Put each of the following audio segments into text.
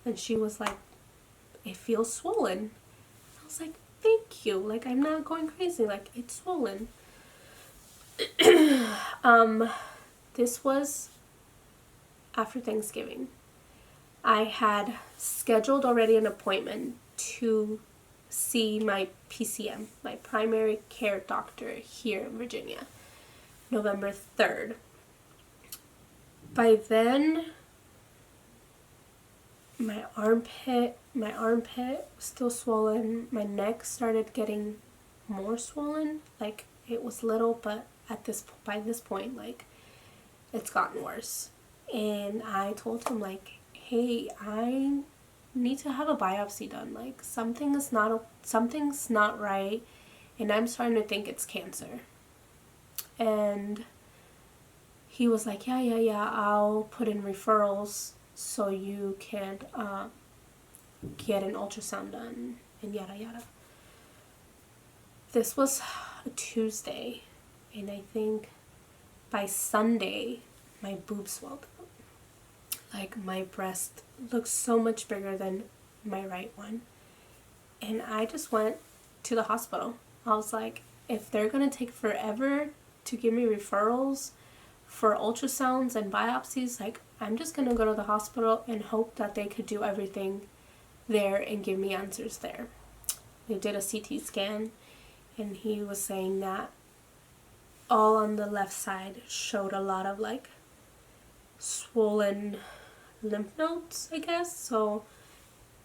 And she was like, it feels swollen. I was like, thank you. Like, I'm not going crazy. Like, it's swollen. This was after Thanksgiving. I had scheduled already an appointment to see my PCM, my primary care doctor here in Virginia, November 3rd. By then, my armpit was still swollen. My neck started getting more swollen. Like, it was little, but by this point, like, it's gotten worse. And I told him, like, hey, I need to have a biopsy done. Like, something's not right, and I'm starting to think it's cancer. And he was like, yeah, I'll put in referrals so you can get an ultrasound done, and yada yada. This was a Tuesday, and I think by Sunday my boob swelled up. Like, my breast looked so much bigger than my right one. And I just went to the hospital. I was like, if they're going to take forever to give me referrals for ultrasounds and biopsies, like, I'm just going to go to the hospital and hope that they could do everything there and give me answers there. They did a CT scan, and he was saying that all on the left side showed a lot of, like, swollen lymph nodes, I guess. So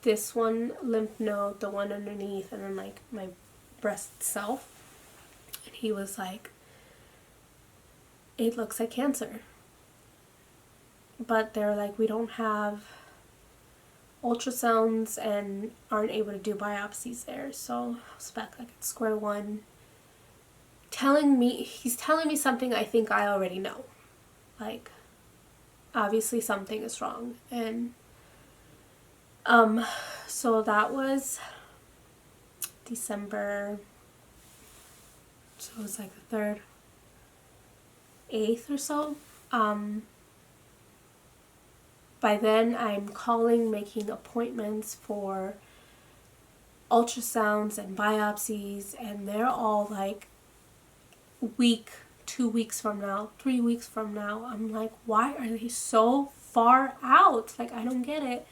this one lymph node, the one underneath, and then, like, my breast itself. And he was like, it looks like cancer. But they're like, we don't have ultrasounds and aren't able to do biopsies there. So I was back, like, at square one. He's telling me something I think I already know. Like, obviously something is wrong. And so that was December, so it was like the 3rd, 8th or so. By then I'm calling, making appointments for ultrasounds and biopsies, and they're all like week, 2 weeks from now, 3 weeks from now. I'm like, why are they so far out? Like, I don't get it.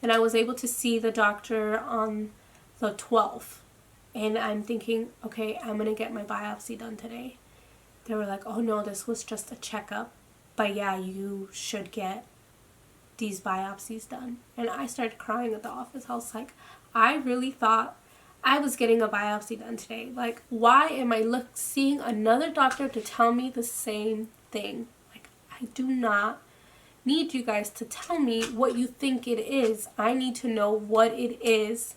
And I was able to see the doctor on the 12th. And I'm thinking, okay, I'm going to get my biopsy done today. They were like, oh no, this was just a checkup. But yeah, you should get these biopsies done. And I started crying at the office. I was like, I really thought I was getting a biopsy done today. Like, why am I seeing another doctor to tell me the same thing? Like, I do not need you guys to tell me what you think it is. I need to know what it is.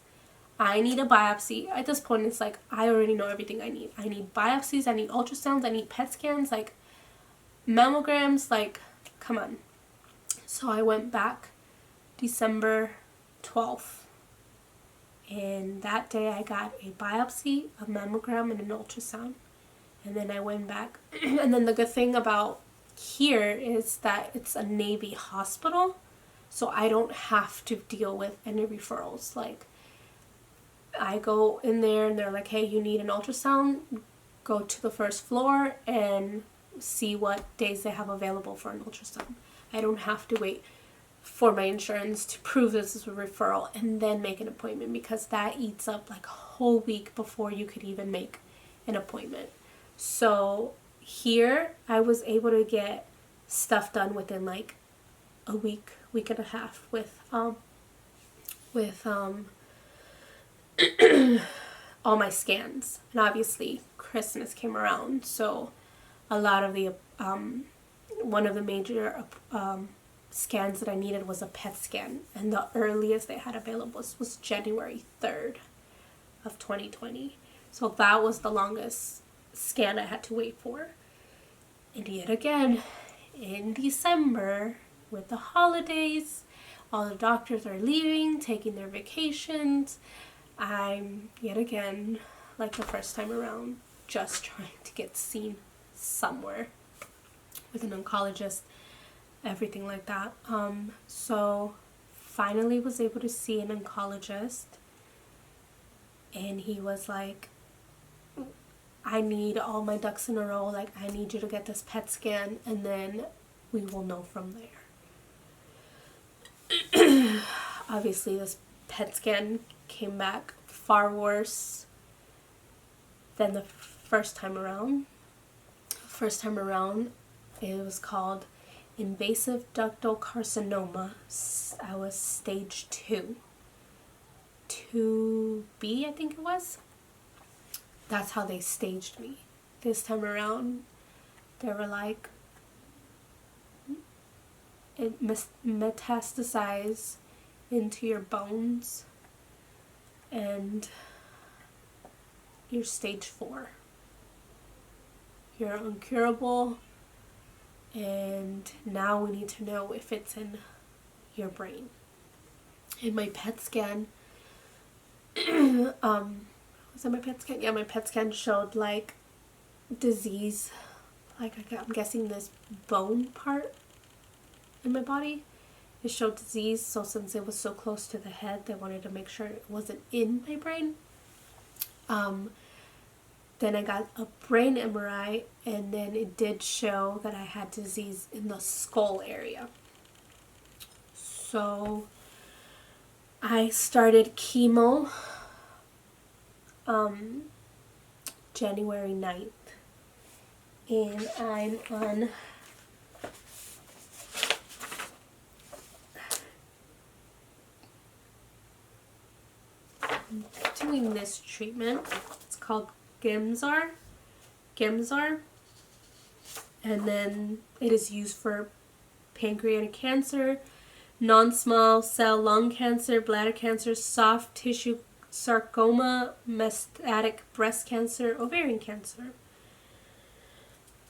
I need a biopsy. At this point, it's like, I already know everything I need. I need biopsies, I need ultrasounds, I need PET scans, like, mammograms, like, come on. So I went back December 12th. And that day I got a biopsy, a mammogram, and an ultrasound. And then I went back. And then the good thing about here is that it's a Navy hospital, so I don't have to deal with any referrals. Like, I go in there and they're like, hey, you need an ultrasound, go to the first floor and see what days they have available for an ultrasound. I don't have to wait for my insurance to prove this is a referral and then make an appointment, because that eats up like a whole week before you could even make an appointment. So here I was able to get stuff done within like a week and a half with all my scans. And obviously Christmas came around, so a lot of the one of the major scans that I needed was a PET scan, and the earliest they had available was January 3rd of 2020. So that was the longest scan I had to wait for. And yet again, in December, with the holidays, all the doctors are leaving, taking their vacations. I'm yet again, like the first time around, just trying to get seen somewhere with an oncologist, everything like that. So finally was able to see an oncologist, and he was like, I need all my ducks in a row. Like, I need you to get this PET scan, and then we will know from there. Obviously, this PET scan came back far worse than the first time around. First time around, it was called invasive ductal carcinoma. I was stage 2. 2B, I think it was. That's how they staged me. This time around, they were like, it metastasized into your bones, and you're stage 4. You're incurable, and now we need to know if it's in your brain. In my PET scan, was it my PET scan? Yeah, my PET scan showed like disease, like I'm guessing this bone part in my body. It showed disease, so since it was so close to the head, they wanted to make sure it wasn't in my brain. Then I got a brain MRI, and then it did show that I had disease in the skull area. So I started chemo January 9th, and I'm on doing this treatment. It's called Gemzar, and then it is used for pancreatic cancer, non-small cell lung cancer, bladder cancer, soft tissue sarcoma, metastatic breast cancer, ovarian cancer.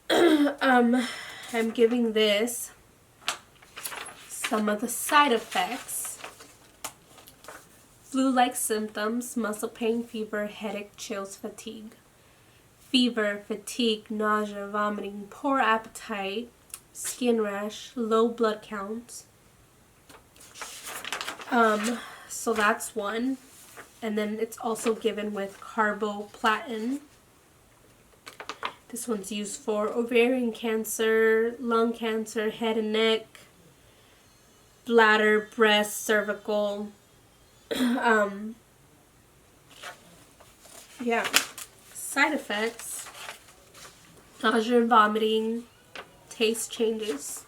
I'm giving this some of the side effects: flu-like symptoms, muscle pain, fever, headache, chills, fatigue. Fever, fatigue, nausea, vomiting, poor appetite, skin rash, low blood counts. So that's one. And then it's also given with carboplatin. This one's used for ovarian cancer, lung cancer, head and neck, bladder, breast, cervical. Yeah. Side effects: nausea and vomiting, taste changes,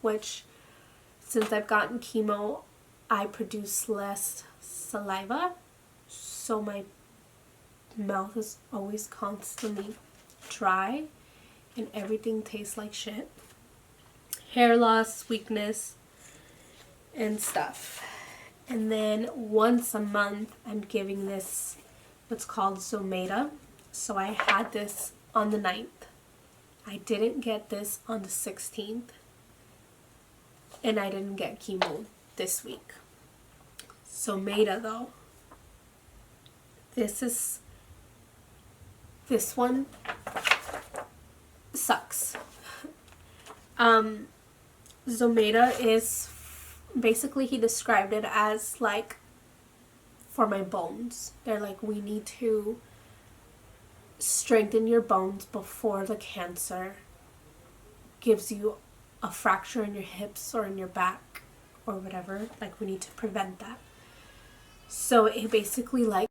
which since I've gotten chemo, I produce less saliva, so my mouth is always constantly dry and everything tastes like shit. Hair loss, weakness, and stuff. And then once a month, I'm giving this what's called Zometa. So I had this on the 9th. I didn't get this on the 16th. And I didn't get chemo this week. Zometa though. This one sucks. Zometa is basically, he described it as like for my bones. They're like, we need to strengthen your bones before the cancer gives you a fracture in your hips or in your back or whatever. Like, we need to prevent that. So it basically like